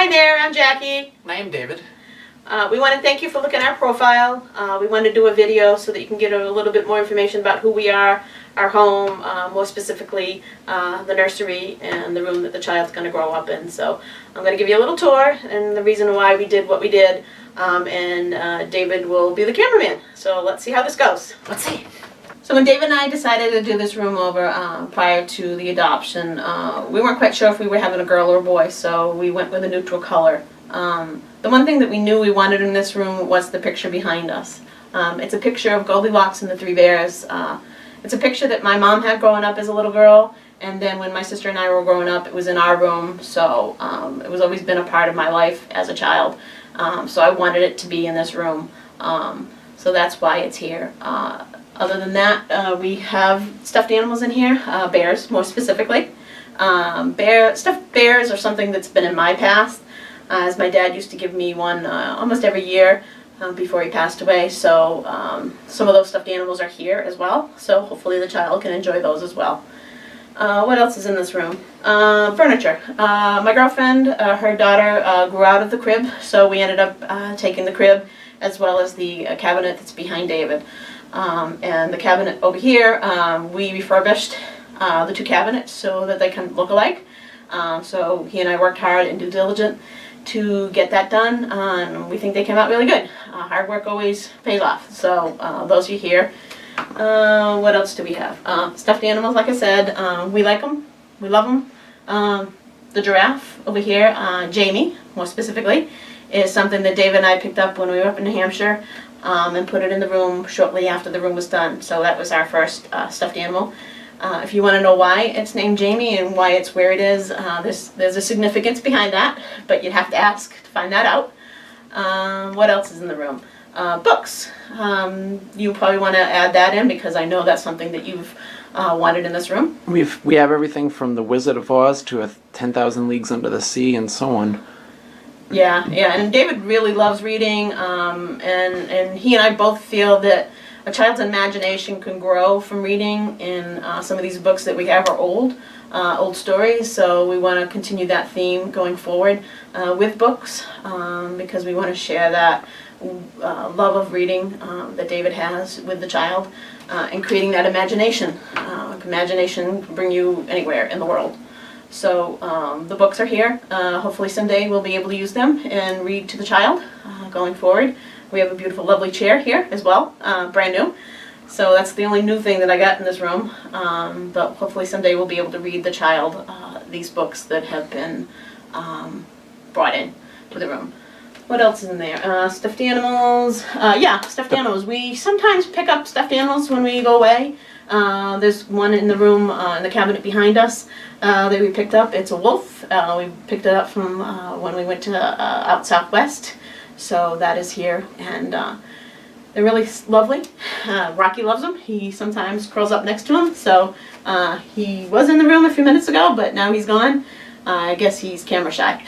Hi there, I'm Jackie. And I am David. We want to thank you for looking at our profile. We want to do a video so that you can get a little bit more information about who we are, our home, more specifically the nursery and the room that the child's going to grow up in. So I'm going to give you a little tour and the reason why we did what we did, and David will be the cameraman. So let's see how this goes. Let's see. So when David and I decided to do this room over prior to the adoption, we weren't quite sure if we were having a girl or a boy, so we went with a neutral color. The one thing that we knew we wanted in this room was the picture behind us. It's a picture of Goldilocks and the Three Bears. It's a picture that my mom had growing up as a little girl, and then when my sister and I were growing up, it was in our room, so it was always been a part of my life as a child. So I wanted it to be in this room, so that's why it's here. Other than that, we have stuffed animals in here, bears more specifically. Stuffed bears are something that's been in my past, as my dad used to give me one almost every year before he passed away. So some of those stuffed animals are here as well, so hopefully the child can enjoy those as well. What else is in this room? Furniture. My girlfriend, her daughter grew out of the crib, so we ended up taking the crib as well as the cabinet that's behind David. And the cabinet over here, we refurbished the two cabinets so that they can look alike. So he and I worked hard and due diligent to get that done, and we think they came out really good. Hard work always pays off. So those are here. What else do we have? Stuffed animals, like I said. We like them. We love them. The giraffe over here, Jamie, more specifically, is something that David and I picked up when we were up in New Hampshire. And put it in the room shortly after the room was done. So that was our first stuffed animal. If you want to know why it's named Jamie and why it's where it is, there's a significance behind that, but you'd have to ask to find that out. What else is in the room? Books. You probably want to add that in because I know that's something that you've wanted in this room. We have everything from The Wizard of Oz to 10,000 Leagues Under the Sea and so on. Yeah, and David really loves reading, and he and I both feel that a child's imagination can grow from reading, and some of these books that we have are old stories, so we want to continue that theme going forward with books, because we want to share that love of reading that David has with the child, and creating that imagination. Imagination can bring you anywhere in the world. So the books are here. Hopefully someday we'll be able to use them and read to the child going forward. We have a beautiful, lovely chair here as well, brand new. So that's the only new thing that I got in this room. But hopefully someday we'll be able to read the child these books that have been brought in to the room. What else is in there? Stuffed animals. Yeah, stuffed animals. We sometimes pick up stuffed animals when we go away. There's one in the room, in the cabinet behind us, that we picked up. It's a wolf. We picked it up from when we went to out southwest. So that is here, and they're really lovely. Rocky loves them. He sometimes curls up next to him. So he was in the room a few minutes ago, but now he's gone. I guess he's camera shy.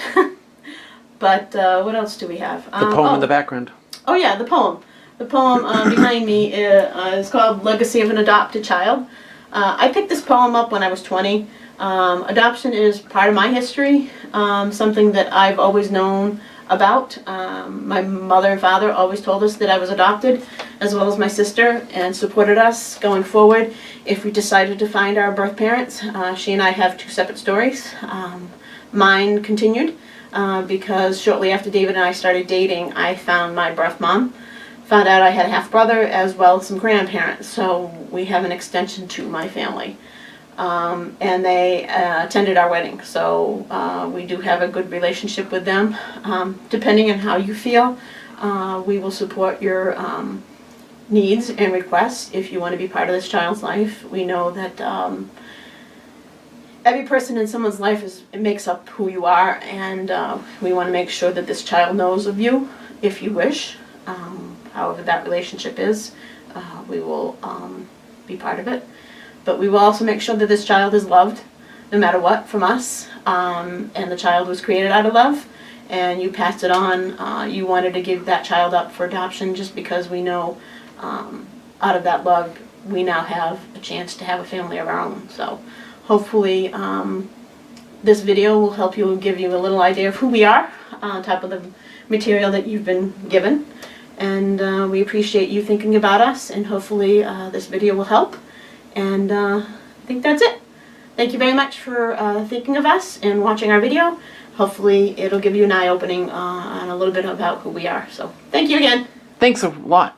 But what else do we have? The poem in the background. Oh yeah, the poem. The poem behind me is called Legacy of an Adopted Child. I picked this poem up when I was 20. Adoption is part of my history, something that I've always known about. My mother and father always told us that I was adopted, as well as my sister, and supported us going forward if we decided to find our birth parents. She and I have two separate stories. Mine continued because shortly after David and I started dating, I found my birth mom. Found out I had a half-brother as well as some grandparents, so we have an extension to my family. And they attended our wedding, so we do have a good relationship with them. Depending on how you feel, we will support your needs and requests if you want to be part of this child's life. We know that every person in someone's life it makes up who you are, and we want to make sure that this child knows of you if you wish. However that relationship is, we will be part of it. But we will also make sure that this child is loved, no matter what, from us. And the child was created out of love, and you passed it on. You wanted to give that child up for adoption just because we know out of that love we now have a chance to have a family of our own. So hopefully this video will help you, give you a little idea of who we are, on top of the material that you've been given. And we appreciate you thinking about us, and hopefully this video will help. And I think that's it. Thank you very much for thinking of us and watching our video. Hopefully it'll give you an eye-opening on a little bit about who we are. So thank you again. Thanks a lot.